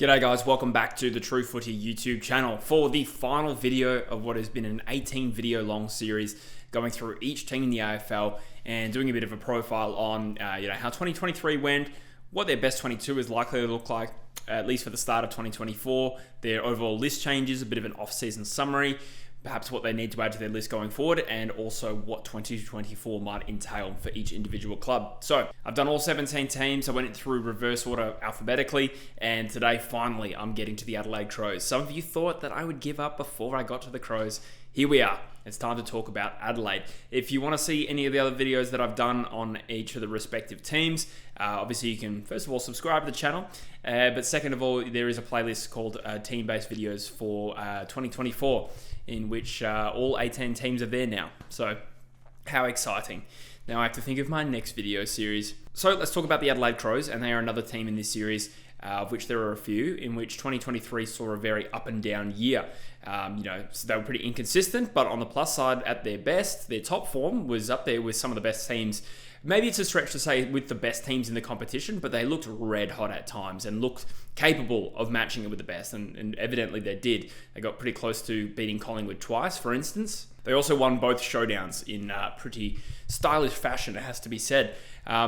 G'day guys, welcome back to the True Footy YouTube channel for the final video of what has been an 18 video long series going through each team in the AFL and doing a bit of a profile on how 2023 went, what their best 22 is likely to look like, at least for the start of 2024, their overall list changes, a bit of an off-season summary, perhaps what they need to add to their list going forward, and also what 2024 might entail for each individual club. So I've done all 17 teams. I went through reverse order alphabetically, and today finally I'm getting to the Adelaide Crows. Some of you thought that I would give up before I got to the Crows. Here we are. It's time to talk about Adelaide. If you want to see any of the other videos that I've done on each of the respective teams, obviously you can first of all subscribe to the channel, but second of all, there is a playlist called team-based videos for 2024 in which all 18 teams are there now. So how exciting. Now I have to think of my next video series. So let's talk about the Adelaide Crows, and they are another team in this series, of which there are a few, in which 2023 saw a very up and down year. So they were pretty inconsistent, but on the plus side, at their best, their top form was up there with some of the best teams. Maybe it's a stretch to say with the best teams in the competition, but they looked red hot at times and looked capable of matching it with the best, and evidently they did. They got pretty close to beating Collingwood twice, for instance. They also won both showdowns in pretty stylish fashion, it has to be said.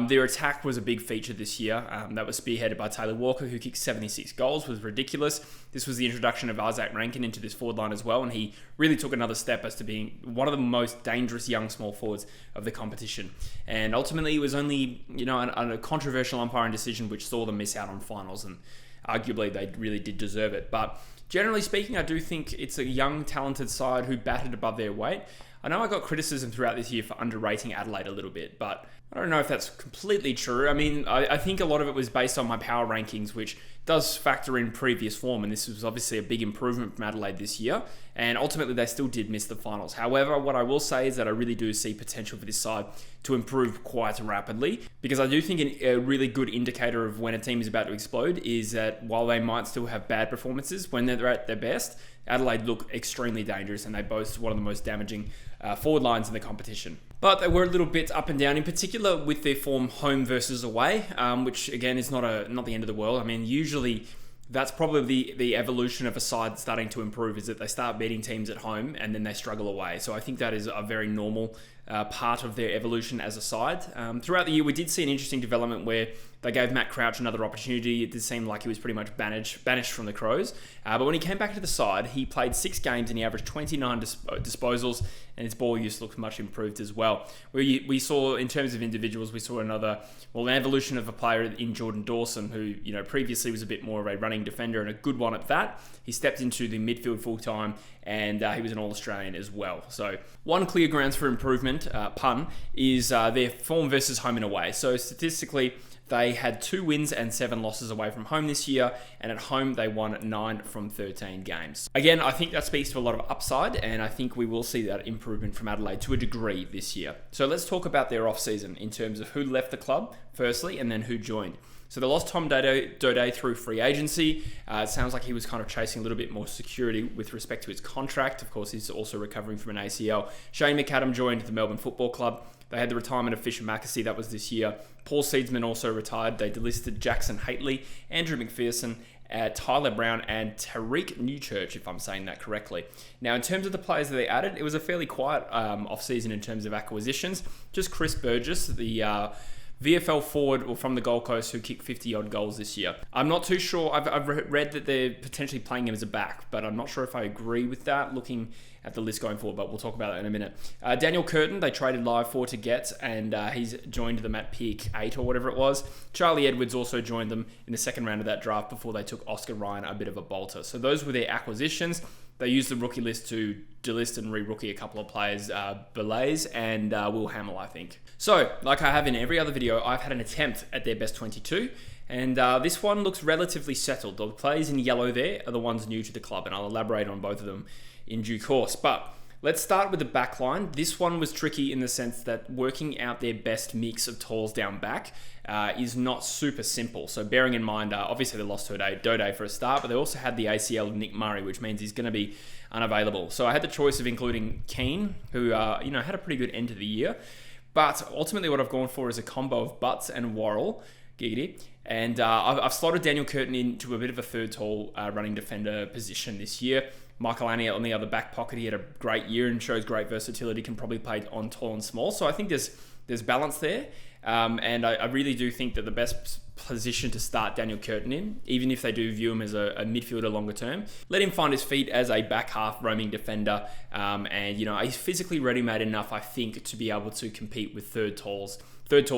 Their attack was a big feature this year. That was spearheaded by Taylor Walker, who kicked 76 goals, was ridiculous. This was the introduction of Isaac Rankin into this forward line as well, and he really took another step as to being one of the most dangerous young small forwards of the competition. And ultimately, it was only a controversial umpiring decision which saw them miss out on finals, and arguably they really did deserve it. But generally speaking, I do think it's a young, talented side who batted above their weight. I know I got criticism throughout this year for underrating Adelaide a little bit, but I don't know if that's completely true. I mean, I think a lot of it was based on my power rankings, which does factor in previous form, and this was obviously a big improvement from Adelaide this year, and ultimately they still did miss the finals. However, what I will say is that I really do see potential for this side to improve quite rapidly, because I do think a really good indicator of when a team is about to explode is that while they might still have bad performances, when they're at their best, Adelaide look extremely dangerous, and they boast one of the most damaging forward lines in the competition. But they were a little bit up and down, in particular with their form home versus away, which again is not the end of the world. I mean, usually that's probably the evolution of a side starting to improve, is that they start beating teams at home and then they struggle away. So I think that is a very normal part of their evolution as a side. Throughout the year, we did see an interesting development where they gave Matt Crouch another opportunity. It did seem like he was pretty much banished from the Crows. But when he came back to the side, he played 6 games and he averaged 29 disposals, and his ball use looked much improved as well. We saw, in terms of individuals, we saw an evolution of a player in Jordan Dawson, who previously was a bit more of a running defender, and a good one at that. He stepped into the midfield full time, and he was an All-Australian as well. So one clear grounds for improvement, is their form versus home and away. So statistically, they had 2 wins and 7 losses away from home this year, and at home they won 9 from 13 games. Again, I think that speaks to a lot of upside, and I think we will see that improvement from Adelaide to a degree this year. So let's talk about their off-season in terms of who left the club, firstly, and then who joined. So they lost Tom Dode through free agency. It sounds like he was kind of chasing a little bit more security with respect to his contract. Of course, he's also recovering from an ACL. Shane McAdam joined the Melbourne Football Club. They had the retirement of Fisher Mackesy, that was this year. Paul Seedsman also retired. They delisted Jackson Haitley, Andrew McPherson, Tyler Brown, and Tariq Newchurch, if I'm saying that correctly. Now, in terms of the players that they added, it was a fairly quiet off-season in terms of acquisitions. Just Chris Burgess, the VFL forward from the Gold Coast, who kicked 50-odd goals this year. I'm not too sure. I've read that they're potentially playing him as a back, but I'm not sure if I agree with that, looking at the list going forward, but we'll talk about that in a minute. Daniel Curtin, they traded live for to get, and he's joined them at pick 8 or whatever it was. Charlie Edwards also joined them in the second round of that draft before they took Oscar Ryan, a bit of a bolter. So those were their acquisitions. They used the rookie list to delist and re-rookie a couple of players, Belays and Will Hamill, I think. So, like I have in every other video, I've had an attempt at their best 22, and this one looks relatively settled. The players in yellow there are the ones new to the club, and I'll elaborate on both of them in due course. But let's start with the back line. This one was tricky in the sense that working out their best mix of talls down back is not super simple. So bearing in mind, obviously they lost to Dode for a start, but they also had the ACL of Nick Murray, which means he's going to be unavailable. So I had the choice of including Keane, who had a pretty good end to the year. But ultimately what I've gone for is a combo of Butts and Worrell, Giggity. And I've slotted Daniel Curtin into a bit of a third tall running defender position this year. Michael Annie on the other back pocket, he had a great year and shows great versatility, can probably play on tall and small. So I think there's balance there. And I really do think that the best position to start Daniel Curtin in, even if they do view him as a midfielder longer term, let him find his feet as a back half roaming defender. And, he's physically ready-made enough, I think, to be able to compete with third tall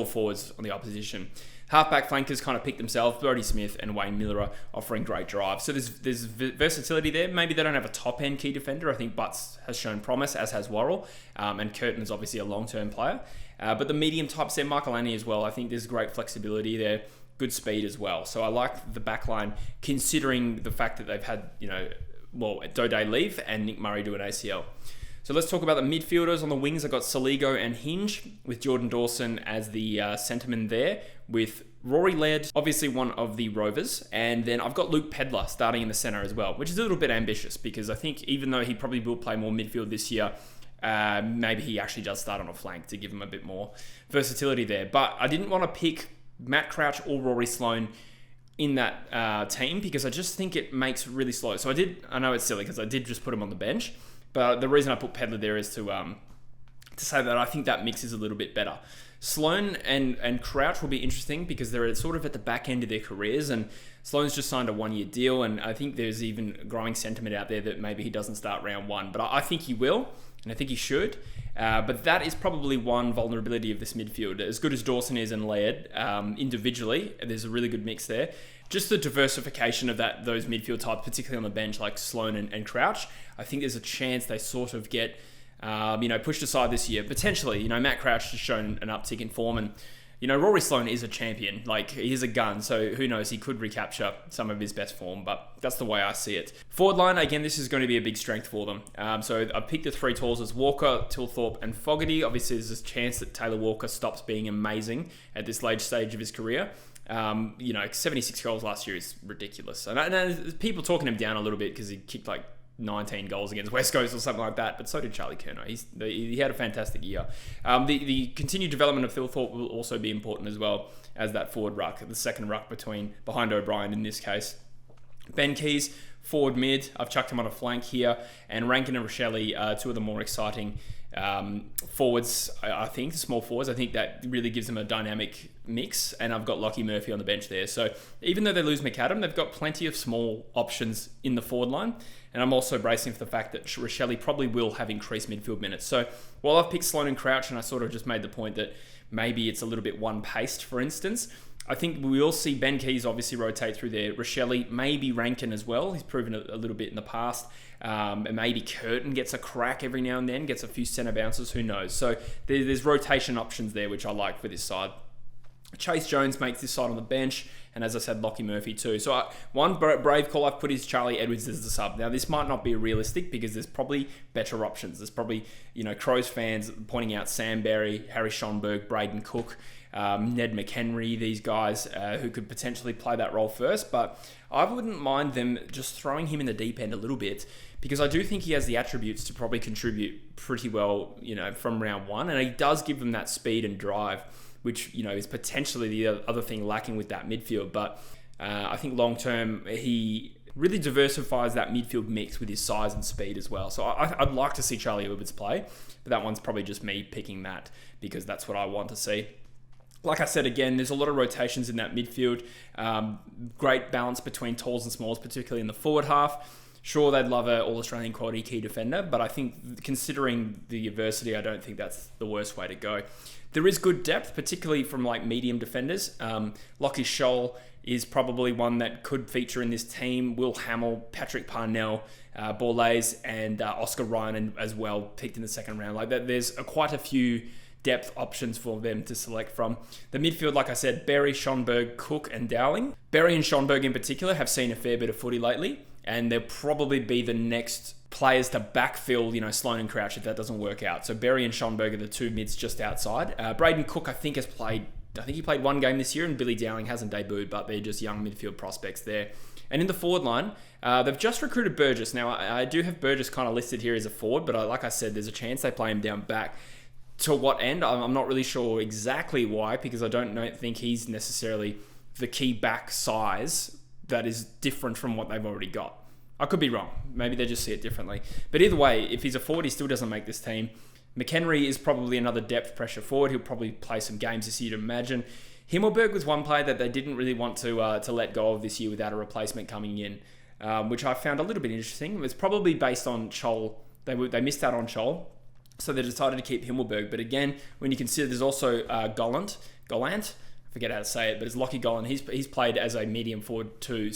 forwards on the opposition. Halfback flankers kind of pick themselves. Brody Smith and Wayne Miller are offering great drive. So there's versatility there. Maybe they don't have a top-end key defender. I think Butts has shown promise, as has Worrell. And Curtin is obviously a long-term player. But the medium types there, Michael Annie as well, I think there's great flexibility there. Good speed as well. So I like the back line, considering the fact that they've had, Dode leave and Nick Murray do an ACL. So let's talk about the midfielders. On the wings, I've got Saligo and Hinge, with Jordan Dawson as the centerman there, with Rory Laird, obviously one of the Rovers, and then I've got Luke Pedlar starting in the center as well, which is a little bit ambitious because I think even though he probably will play more midfield this year, maybe he actually does start on a flank to give him a bit more versatility there. But I didn't want to pick Matt Crouch or Rory Sloane in that team because I just think it makes it really slow. So I know it's silly because I did just put him on the bench, but the reason I put Pedlar there is to say that I think that mix is a little bit better. Sloane and Crouch will be interesting because they're sort of at the back end of their careers, and Sloane's just signed a 1-year deal, and I think there's even growing sentiment out there that maybe he doesn't start round one, but I think he will, and I think he should. But that is probably one vulnerability of this midfield. As good as Dawson is and Laird individually, there's a really good mix there. Just the diversification of those midfield types, particularly on the bench like Sloane and Crouch, I think there's a chance they sort of get pushed aside this year. Potentially, Matt Crouch has shown an uptick in form, and Rory Sloane is a champion. Like, he is a gun, so who knows, he could recapture some of his best form, but that's the way I see it. Forward line, again, this is going to be a big strength for them. So I picked the three talls as Walker, Tilthorpe, and Fogarty. Obviously, there's a chance that Taylor Walker stops being amazing at this late stage of his career. 76 goals last year is ridiculous. And people talking him down a little bit because he kicked like 19 goals against West Coast or something like that, but so did Charlie Curnow. He had a fantastic year. The continued development of Thilthorpe will also be important as well as that forward ruck, the second ruck behind O'Brien in this case. Ben Keys, forward mid. I've chucked him on a flank here, and Rankin and Rochelle, two of the more exciting forwards, I think, small forwards. I think that really gives them a dynamic mix, and I've got Lockie Murphy on the bench there. So even though they lose McAdam, they've got plenty of small options in the forward line, and I'm also bracing for the fact that Rochelle probably will have increased midfield minutes. So while I've picked Sloane and Crouch, and I sort of just made the point that maybe it's a little bit one-paced, for instance, I think we will see Ben Keys obviously rotate through there. Rochelle, maybe Rankin as well. He's proven a little bit in the past. And maybe Curtin gets a crack every now and then, gets a few centre bounces, who knows. So there's rotation options there, which I like for this side. Chase Jones makes this side on the bench, and as I said, Lockie Murphy too. So one brave call I've put is Charlie Edwards as the sub. Now this might not be realistic because there's probably better options. There's probably, Crows fans pointing out Sam Berry, Harry Schonberg, Braden Cook, Ned McHenry, these guys who could potentially play that role first, but I wouldn't mind them just throwing him in the deep end a little bit, because I do think he has the attributes to probably contribute pretty well, from round one, and he does give them that speed and drive, which, is potentially the other thing lacking with that midfield. But I think long term, he really diversifies that midfield mix with his size and speed as well. So I'd like to see Charlie Edwards play, but that one's probably just me picking that because that's what I want to see. Like I said, again, there's a lot of rotations in that midfield. Great balance between talls and smalls, particularly in the forward half. Sure, they'd love an All-Australian quality key defender, but I think considering the adversity, I don't think that's the worst way to go. There is good depth, particularly from medium defenders. Lockie Scholl is probably one that could feature in this team. Will Hamill, Patrick Parnell, Borlase, and Oscar Ryan as well, picked in the second round. There's quite a few depth options for them to select from. The midfield, like I said, Berry, Schonberg, Cook, and Dowling. Berry and Schonberg in particular have seen a fair bit of footy lately, and they'll probably be the next players to backfill, Sloane and Crouch if that doesn't work out. So Berry and Schonberg are the two mids just outside. Braden Cook, I think he played one game this year, and Billy Dowling hasn't debuted, but they're just young midfield prospects there. And in the forward line, they've just recruited Burgess. Now, I do have Burgess kind of listed here as a forward, but like I said, there's a chance they play him down back. To what end? I'm not really sure exactly why, because I don't think he's necessarily the key back size that is different from what they've already got. I could be wrong. Maybe they just see it differently. But either way, if he's a forward, he still doesn't make this team. McHenry is probably another depth pressure forward. He'll probably play some games this year, to imagine. Himmelberg was one player that they didn't really want to let go of this year without a replacement coming in, which I found a little bit interesting. It was probably based on Chol. They missed out on Chol, so they decided to keep Himmelberg. But again, when you consider there's also Gollant, I forget how to say it, but it's Lockie Gollant. He's played as a medium forward too,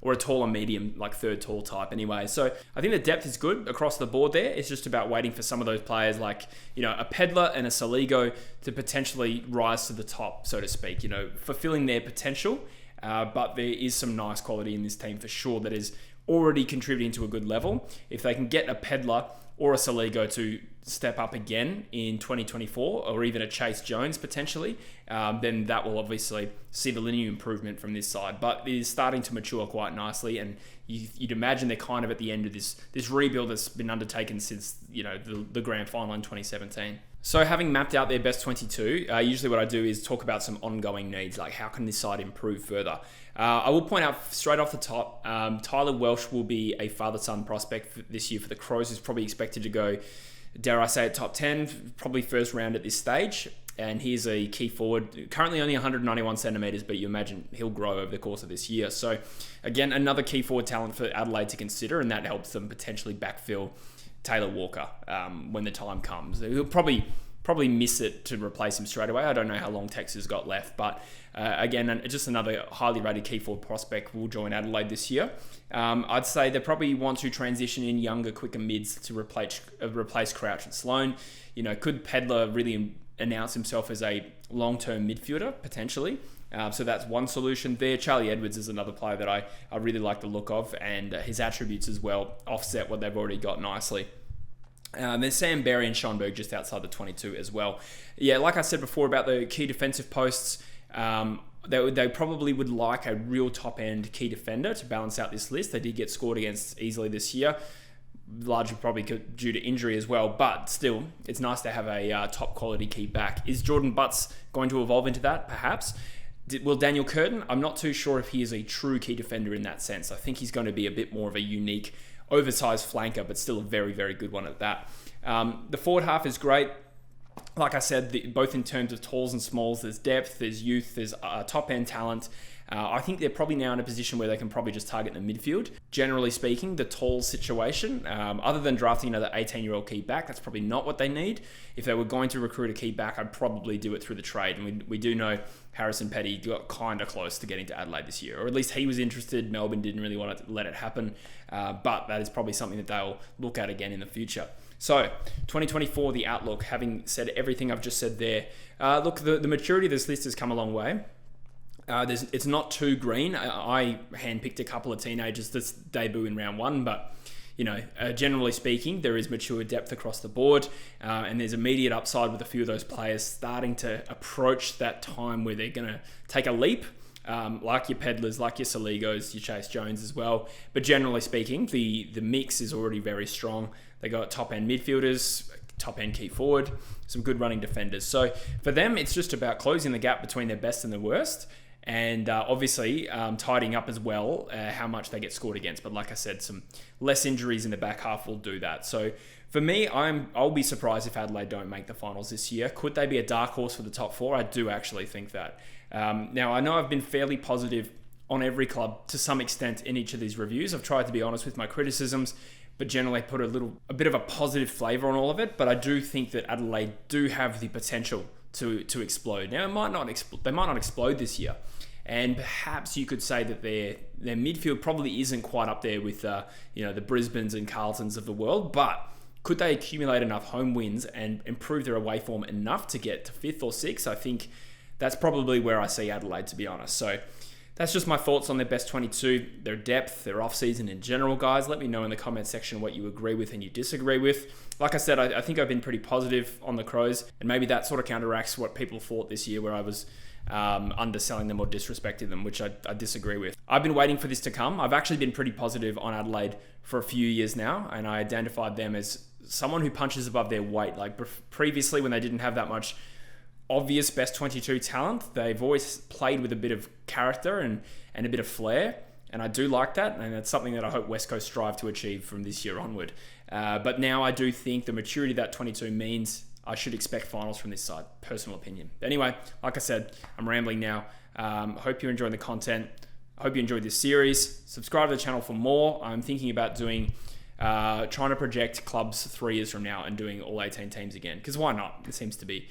or a taller medium, like third tall type anyway. So I think the depth is good across the board there. It's just about waiting for some of those players like, a Pedler and a Saligo to potentially rise to the top, so to speak, fulfilling their potential. But there is some nice quality in this team for sure that is already contributing to a good level. If they can get a Pedler or a Saligo to step up again in 2024, or even a Chase Jones potentially, then that will obviously see the linear improvement from this side. But it is starting to mature quite nicely, and you'd imagine they're kind of at the end of this rebuild that's been undertaken since the grand final in 2017. So having mapped out their best 22, usually what I do is talk about some ongoing needs, like how can this side improve further. I will point out straight off the top, Tyler Welsh will be a father-son prospect this year for the Crows. He's probably expected to go, dare I say it, top 10, probably first round at this stage. And he's a key forward, currently only 191 centimetres, but you imagine he'll grow over the course of this year. So again, another key forward talent for Adelaide to consider, and that helps them potentially backfill Taylor Walker when the time comes. He'll probably miss it to replace him straight away. I don't know how long Tex has got left, but again, just another highly rated key forward prospect will join Adelaide this year. I'd say they probably want to transition in younger, quicker mids to replace Crouch and Sloan. Could Pedler really announce himself as a long-term midfielder potentially? So that's one solution there. Charlie Edwards is another player that I really like the look of, and his attributes as well offset what they've already got nicely. There's Sam Berry and Schonberg just outside the 22 as well. Yeah, like I said before about the key defensive posts, they probably would like a real top-end key defender to balance out this list. They did get scored against easily this year, largely probably due to injury as well, but still, it's nice to have a top-quality key back. Is Jordan Butts going to evolve into that, perhaps? Will Daniel Curtin? I'm not too sure if he is a true key defender in that sense. I think he's going to be a bit more of a unique, oversized flanker, but still a very, very good one at that. The forward half is great. Like I said, both in terms of talls and smalls, there's depth, there's youth, there's top-end talent. I think they're probably now in a position where they can probably just target the midfield. Generally speaking, the tall situation, other than drafting another 18-year-old key back, that's probably not what they need. If they were going to recruit a key back, I'd probably do it through the trade. And we do know Harrison Petty got kind of close to getting to Adelaide this year, or at least he was interested. Melbourne didn't really want to let it happen, but that is probably something that they'll look at again in the future. So, 2024, the outlook, having said everything I've just said there. Look, the maturity of this list has come a long way. It's not too green. I handpicked a couple of teenagers to debut in round one, but generally speaking, there is mature depth across the board, and there's immediate upside with a few of those players starting to approach that time where they're going to take a leap, like your Pedlers, like your Saligos, your Chase Jones as well. But generally speaking, the mix is already very strong. They got top-end midfielders, top-end key forward, some good running defenders. So for them, it's just about closing the gap between their best and their worst, and obviously tidying up as well how much they get scored against. But like I said, some less injuries in the back half will do that. So for me, I'll be surprised if Adelaide don't make the finals this year. Could they be a dark horse for the top four? I do actually think that. Now, I know I've been fairly positive on every club to some extent in each of these reviews. I've tried to be honest with my criticisms, but generally put a bit of a positive flavour on all of it. But I do think that Adelaide do have the potential to explode. Now, they might not explode this year, and perhaps you could say that their midfield probably isn't quite up there with the Brisbanes and Carltons of the world. But could they accumulate enough home wins and improve their away form enough to get to 5th or 6th? I think that's probably where I see Adelaide, to be honest. So that's just my thoughts on their best 22, their depth, their off-season in general, guys. Let me know in the comment section what you agree with and you disagree with. Like I said, I think I've been pretty positive on the Crows, and maybe that sort of counteracts what people thought this year where I was underselling them or disrespecting them, which I disagree with. I've been waiting for this to come. I've actually been pretty positive on Adelaide for a few years now, and I identified them as someone who punches above their weight. Like previously, when they didn't have that much obvious best 22 talent, they've always played with a bit of character and a bit of flair. And I do like that, and that's something that I hope West Coast strive to achieve from this year onward. But now I do think the maturity of that 22 means I should expect finals from this side. Personal opinion. Anyway, like I said, I'm rambling now. Hope you're enjoying the content. I hope you enjoyed this series. Subscribe to the channel for more. I'm thinking about doing, trying to project clubs 3 years from now and doing all 18 teams again. Because why not? It seems to be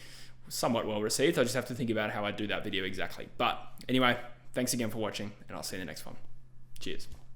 somewhat well received. I just have to think about how I do that video exactly. But anyway, thanks again for watching, and I'll see you in the next one. Cheers.